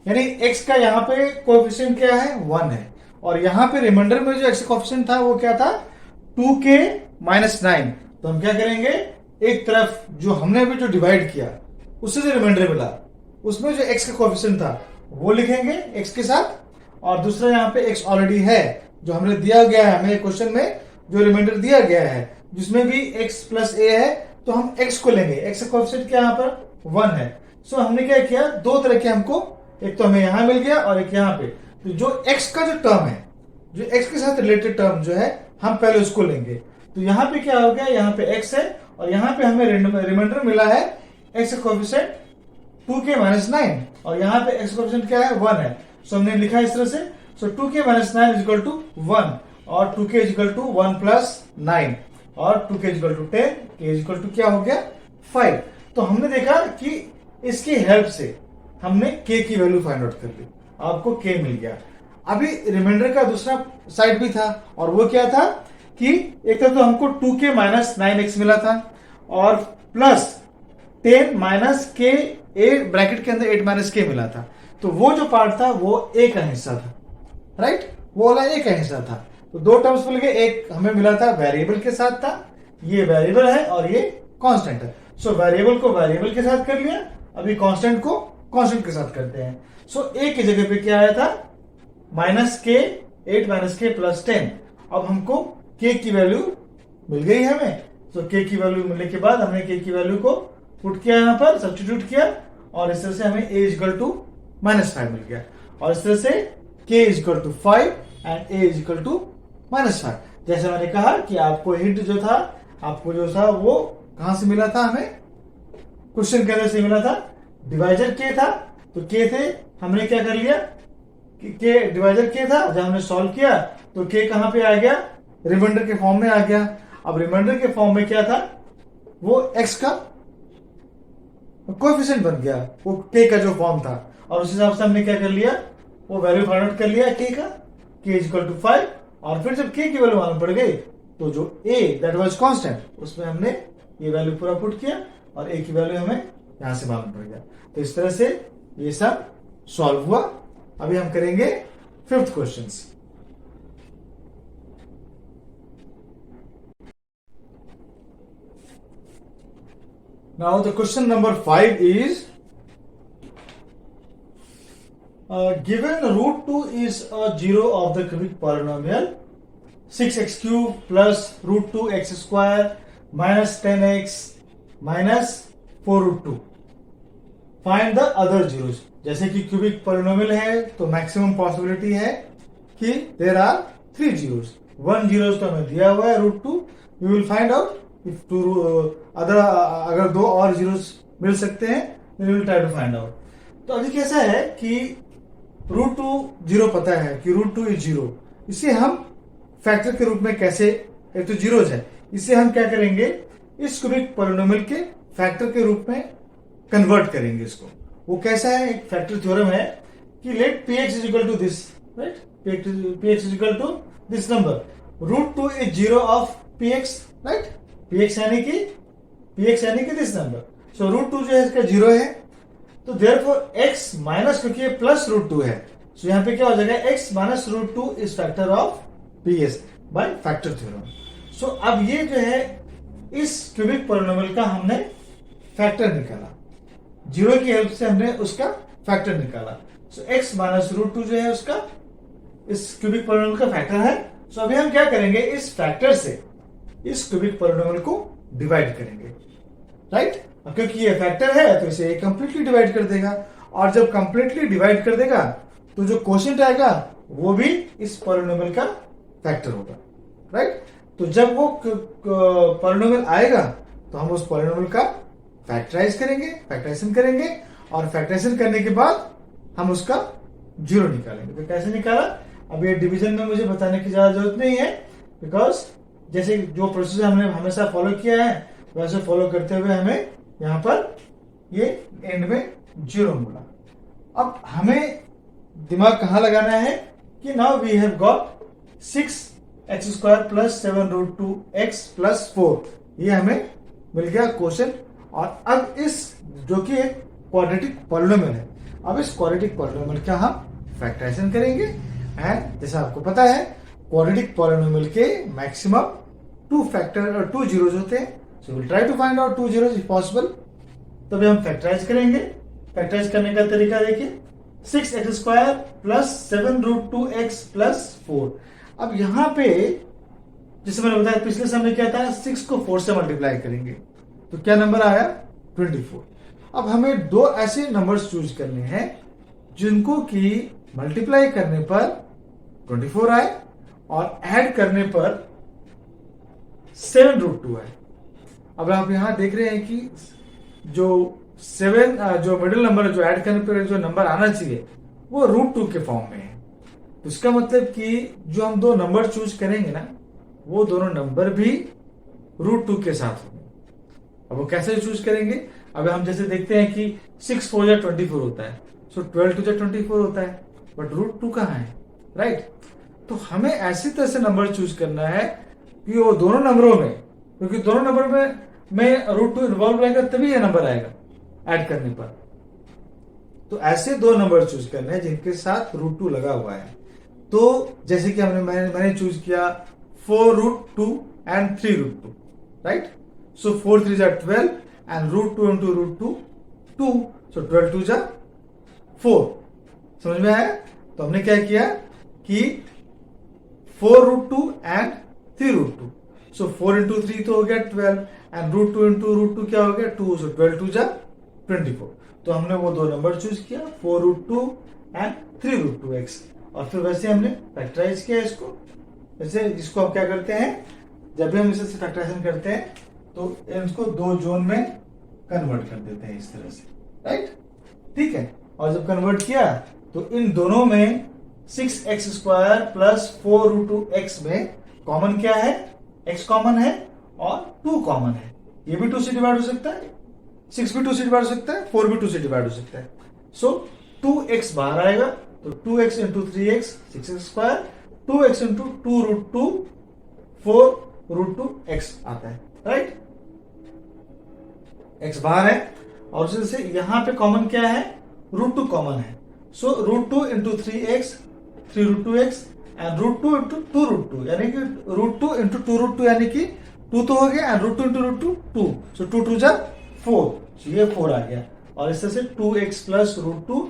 यानी x का यहाँ पे कोएफिशिएंट क्या है, 1 है, और यहाँ पे रिमाइंडर में जो x का कोएफिशिएंट था वो क्या था, 2k - 9। तो हम क्या करेंगे, एक तरफ जो हमने अभी जो डिवाइड किया उससे जो रिमाइंडर मिला उसमें जो x का कोएफिशिएंट था वो लिखेंगे x के साथ, और दूसरा यहाँ पे x ऑलरेडी है जो हमने दिया गया है, हमें क्वेश्चन में जो रिमाइंडर दिया गया है जिसमें भी x प्लस a है, तो हम x को लेंगे, x का कोएफिशिएंट क्या यहाँ पर 1 है। हमने क्या किया, दो तरह के हमको, एक तो हमें यहां मिल गया और एक यहाँ पे। तो जो x का जो टर्म है, जो x के साथ रिलेटेड टर्म जो है, हम पहले उसको लेंगे। तो यहाँ पे क्या हो गया, यहाँ पे x है, और यहाँ पे हमें रिमाइंडर मिला है x का कोएफिशिएंट 2k - 9, और यहाँ पे x का कोएफिशिएंट क्या है, 1 है। हमने लिखा इस तरह से, 2k - 9 = 1, और 2k = 1 + 9, और 2k = 10, k क्या हो गया, 5। तो हमने देखा कि इसकी हेल्प से हमने k की वैल्यू फाइंड आउट कर ली, आपको k मिल गया। अभी रिमाइंडर का दूसरा साइड भी था, और वो क्या था कि एक तो हमको 2k - 9x मिला था, और प्लस 10 - k, a ब्रैकेट के अंदर 8 - k मिला था। तो वो जो पार्ट था वो a का हिस्सा था, राइट, वो वाला a का हिस्सा था। तो दो टर्म्स मिल गए, एक हमें मिला था वेरिएबल के साथ था, ये वेरिएबल है और ये कांस्टेंट है। वेरिएबल को वेरिएबल के साथ कर लिया, अभी कांस्टेंट को कांस्टेंट के साथ करते हैं। a की जगह पे क्या आया था, -k 8 - k प्लस 10। अब हमको k की वैल्यू मिल गई हमें। k की वैल्यू मिलने के बाद हमने k की वैल्यू को पुट किया, यहाँ पर सब्स्टिट्यूट किया, और इस तरह से हमें a = -5 मिल गया। और इस तरह से k = 5 एंड a = -5। जैसे मैंने कहा कि आपको हिंट जो था, आपको जो था वो कहां से मिला था, हमें क्वेश्चन के अंदर से मिला था। डिवाइजर k था, तो k थे, हमने क्या कर लिया कि k डिवाइजर k था, जब हमने सॉल्व किया तो k कहां पे आ गया, रिमाइंडर के फॉर्म में आ गया। अब रिमाइंडर के फॉर्म में क्या था, वो x का कोएफिशिएंट बन गया, वो k का जो फॉर्म था, और उस हिसाब से हमने क्या कर लिया, वो वैल्यू फाइंड आउट कर लिया k का, k = 5। और फिर जब k की वैल्यू मालूम पड़ गई, तो जो a दैट वाज कांस्टेंट, उसमें हमने ये वैल्यू पूरा पुट किया, और a की वैल्यू हमें यहां से मालूम पड़ गया। तो इस तरह से ये सब सॉल्व हुआ। अभी हम करेंगे 5th question. Now the question number 5 is given root 2 is a zero of the cubic polynomial 6x cube plus root 2 x square minus 10x minus 4 root 2. Find the other zeros. जैसे कि cubic polynomial है तो maximum possibility है कि there are 3 zeros. 1 zeros तो हमें दिया हुआ है root 2. We will find out if two other अगर 2 और zeros मिल सकते हैं we will try to find out. तो अभी कैसा है कि रूट 2 जीरो पता है कि रूट 2 इज जीरो. इसे हम फैक्टर के रूप में कैसे, एक तो जीरोज है, इसे हम क्या करेंगे इस क्यूबिक पॉलिनोमियल के फैक्टर के रूप में कन्वर्ट करेंगे इसको. वो कैसा है, एक फैक्टर थ्योरम है कि let px is equal to this, right, px is equal to this number. Root 2 is zero of px, right, px यानी कि दिस नंबर. सो रूट 2 जो है इसका जीरो है, तो देयरफॉर x माइनस, क्योंकि ये प्लस रूट 2 है, सो यहाँ पे क्या हो जाएगा x minus root 2 is factor of ps by factor theorem. So अब ये जो है इस क्यूबिक पॉलिनोमियल का हमने फैक्टर निकाला, जीरो की हेल्प से हमने उसका फैक्टर निकाला. सो x माइनस रूट 2 जो है उसका इस क्यूबिक पॉलिनोमियल का फैक्टर है. सो अभी हम क्या करेंगे, इस फैक्टर से इस क्यूबिक पॉलिनोमियल को डिवाइड करेंगे, राइट. क्योंकि ये फैक्टर है तो इसे कंप्लीटली डिवाइड कर देगा, और जब कंप्लीटली डिवाइड कर देगा तो जो क्वोशिएंट आएगा वो भी इस पॉलिनोमियल का फैक्टर होगा, राइट. तो जब वो पॉलिनोमियल आएगा तो हम उस पॉलिनोमियल का फैक्टराइजेशन करेंगे, और फैक्टराइजेशन करने के बाद हम उसका जीरो निकालेंगे. तो कैसे निकाला, अब ये डिवीजन में मुझे बताने की ज्यादा जरूरत नहीं है, बिकॉज जैसे जो प्रोसेस हमने हमेशा फॉलो किया है वैसे फॉलो करते हुए हमें यहाँ पर ये एंड में जीरो मिला. अब हमें दिमाग कहाँ लगाना है कि now we have got 6x square plus 7 root 2 x plus 4, ये हमें मिल गया क्वेश्चन. और अब इस जो कि एक क्वाड्रेटिक पॉलिनोमियल है, अब इस क्वाड्रेटिक पॉलिनोमियल का हम फैक्टराइजेशन करेंगे. एंड जैसा आपको पता है क्वाड्रेटिक पॉलिनोमियल के मैक्सिमम 2 फैक्टर और 2 जीरोज होते हैं. So will try to find out 2 zeros if possible. तभी हम फैक्टराइज करेंगे. फैक्टराइज करने का तरीका देखिए, 6x square plus 7 root 2 x plus 4. अब यहाँ पे जैसे मैंने बताया पिछले समय क्या था, 6 को 4 से मल्टीप्लाई करेंगे तो क्या नंबर आया 24. अब हमें दो ऐसे नंबर्स चूज करने हैं जिनको कि मल्टीप्लाई करने पर 24 आए और ऐड करने पर 7 रूट 2 आए. अब आप यहां देख रहे हैं कि जो 7 जो मिडिल नंबर जो ऐड करने पर जो नंबर आना चाहिए वो रूट 2 के फॉर्म में है. तो इसका मतलब कि जो हम दो नंबर चूज करेंगे ना, वो दोनों नंबर भी रूट 2 के साथ होंगे. अब वो कैसे चूज करेंगे, अब हम जैसे देखते हैं कि 6 4 या 24 होता है, सो 12 2 या 24 होता है, बट रूट 2 कहाँ है, राइट. तो हमें ऐसी तरह से नंबर चूज करना है कि वो दोनों नंबरों में, क्योंकि दोनों नंबर में रूट 2 इन्वॉल्व रहेगा तभी ये नंबर आएगा ऐड करने पर. तो ऐसे दो नंबर चूज करने हैं जिनके साथ रूट 2 लगा हुआ है. तो जैसे कि मैंने चूज किया 4 root 2 and 3 root 2, right. So 4 3 जा 12 एंड रूट 2 इंटू रूट 2 2, सो 12 2 जा 4. समझ में आया. तो हमने क्या किया कि 4 root 2 and 3 root 2, so 4 into 3 तो हो गया 12 एंड रूट 2 इंटू रूट 2 क्या हो गया 2, सो 12 2 जा 24. तो हमने वो दो नंबर चूज किया 4 रूट 2 एंड 3 रूट 2 x, और फिर वैसे हमने फैक्टराइज किया इसको. वैसे इसको हम क्या करते हैं, जब भी हम इसे फैक्टराइजेशन करते हैं तो इसको दो जोन में कन्वर्ट कर देते हैं इस तरह से, राइट. ठीक है. और जब कन्वर्ट किया तो इन दोनों में 6x square plus 4 root 2 x में कॉमन क्या है, x कॉमन है और 2 कॉमन है. ये भी 2 से डिवाइड हो सकता है, 6 भी 2 से डिवाइड हो सकता है, 4 भी 2 से डिवाइड हो सकता है. सो 2x बाहर आएगा तो 2x into 3x 6x square, 2x into 2 root 2 4 root 2 x आता है, राइट. x बाहर है और उसी से यहां पे कॉमन क्या है, रूट 2 कॉमन है. So root 2 into 3x 3 root 2 x and root 2 into 2 root 2, यानी कि रूट 2 इंटू 2 रूट 2 यानी कि 2 तो हो गया, एंड रूट 2 इंटू रूट 2 2, सो 2 2 जा 4, ये 4 आ गया। और इस तरह से 2x plus root 2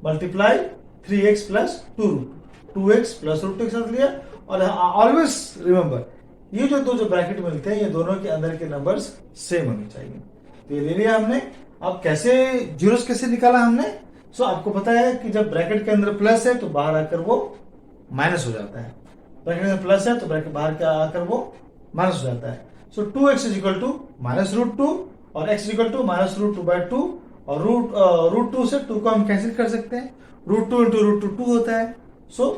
multiply 3x plus 2x plus root 2 के साथ लिया। और ऑलवेज रिमेंबर, ये जो दो जो ब्रैकेट मिलते हैं, ये दोनों के अंदर के नंबर्स सेम होने चाहिए। तो ये ले लिया हमने। अब कैसे जीरोस कैसे निकाला हमने? सो आपको पता है कि जब ब्रैकेट के अंदर प्लस है तो बाहर आकर वो माइनस हो जाता है। ब्रैकेट में प्लस है तो ब्रैकेट बाहर के आकर वो माइनस हो जाता है। So 2x is equal to minus root 2 और x is equal to minus root 2 by 2। और रूट 2 से 2 को हम कैंसिल कर सकते हैं। रूट 2 इंटू रूट 2 2 होता है। सो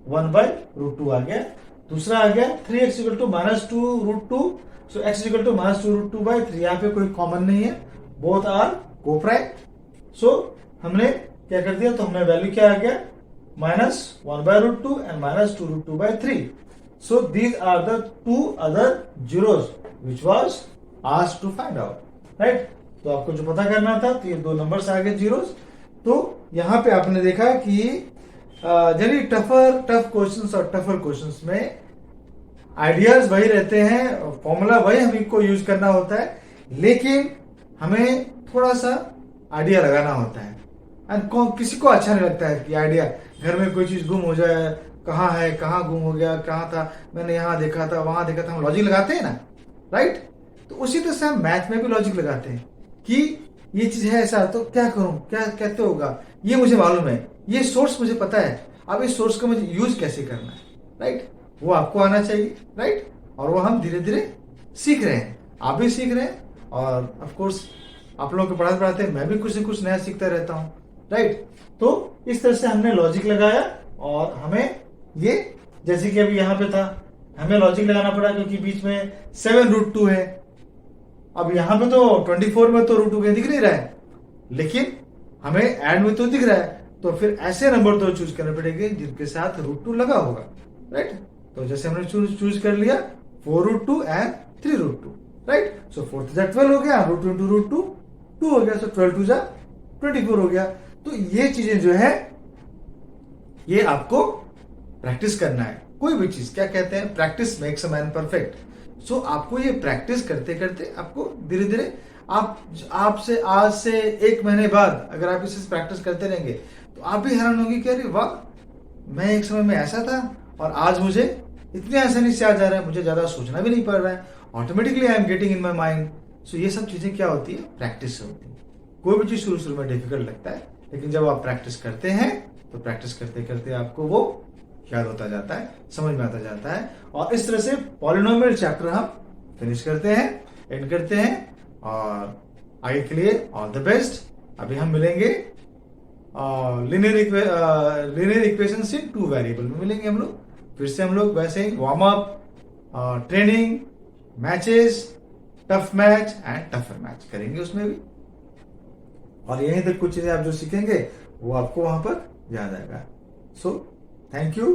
1 बाई रूट 2 आ गया। दूसरा आ गया 3x equal to minus 2 root 2। So x equal to minus 2 root 2 by 3। यहाँ पे कोई कॉमन नहीं है, बोथ आर कोप्राइम। सो हमने क्या कर दिया, तो हमने वैल्यू क्या आ गया, minus 1 by root 2 and minus 2 root 2 by 3। So these are the two other zeros which was asked to find out, right. तो आपको जो पता करना था, तो ये दो नंबर्स आ गए जीरोस। तो यहाँ पे आपने देखा कि जनरली टफ क्वेश्चंस और टफर क्वेश्चंस में आइडियाज वही रहते हैं, फॉर्मूला वही हमें को यूज करना होता है, लेकिन हमें थोड़ा सा आइडिया लगाना होता है। एंड किसी को अच्छा नहीं लगता है कि आइडिया, घर में कोई चीज गुम हो जाए, कहाँ है, कहाँ गुम हो गया, कहाँ था, मैंने यहाँ देखा था, वहां देखा था, हम लॉजिक लगाते हैं ना, राइट। तो उसी तरह से हम मैथ में भी लॉजिक लगाते हैं कि ये चीज है ऐसा, तो क्या करूं, क्या कहते होगा, ये मुझे मालूम है, ये सोर्स मुझे पता है, अब इस सोर्स को मुझे यूज कैसे करना है, राइट। वो आपको आना चाहिए, राइट। और वो हम धीरे धीरे सीख रहे हैं, आप भी सीख रहे हैं, और ऑफकोर्स आप लोगों को पढ़ाते पढ़ाते मैं भी कुछ न कुछ नया सीखता रहता हूँ, राइट। तो इस तरह से हमने लॉजिक लगाया, और हमें ये, जैसे कि अभी यहाँ पे था, हमें लॉजिक लगाना पड़ा क्योंकि बीच में 7 रूट 2 है। अब यहाँ पे तो 24 में तो रूट 2 दिख नहीं रहा है, लेकिन हमें एड में तो दिख रहा है। तो फिर ऐसे नंबर तो चूज करने पड़ेंगे जिनके साथ रूट 2 लगा होगा, राइट। तो जैसे हमने चूज कर लिया 4 root 2 and 3 root 2, right. So 4 to 12 हो गया, रूट 2 इंटू रूट 2 2 हो गया, सो 12 to 24 हो गया। तो ये चीजें जो है, ये आपको प्रैक्टिस करना है। कोई भी चीज, क्या कहते हैं, practice makes a man perfect. So आपको ये प्रैक्टिस करते करते आपको धीरे धीरे, आपसे आज से 1 महीने बाद अगर आप इसे प्रैक्टिस करते रहेंगे तो आप भी हैरान होंगे कि अरे वाह, मैं एक समय में ऐसा था और आज मुझे इतनी आसानी से आ जा रहा है, मुझे ज्यादा सोचना भी नहीं पड़ रहा है, automatically I am getting in my mind. So ये सब चीजें क्या होती है, प्रैक्टिस से होती है। कोई भी चीज शुरू में डिफिकल्ट लगता है, लेकिन जब आप प्रैक्टिस करते हैं तो प्रैक्टिस करते करते आपको वो याद होता जाता है, समझ में आता जाता है। और इस तरह से पॉलिनोमियल चैप्टर हम फिनिश करते हैं, एंड करते हैं, और आगे के लिए ऑल द बेस्ट। अभी हम मिलेंगे लीनियर इक्वेशंस इन 2 वेरिएबल में मिलेंगे हम लोग। फिर से हम लोग वैसे ही warm up, training, matches, tough match and tougher match करेंगे उसमें भी। और यहीं तक कुछ चीजें आप जो सीखेंगे वो आपको वहां पर याद आएगा। So thank you.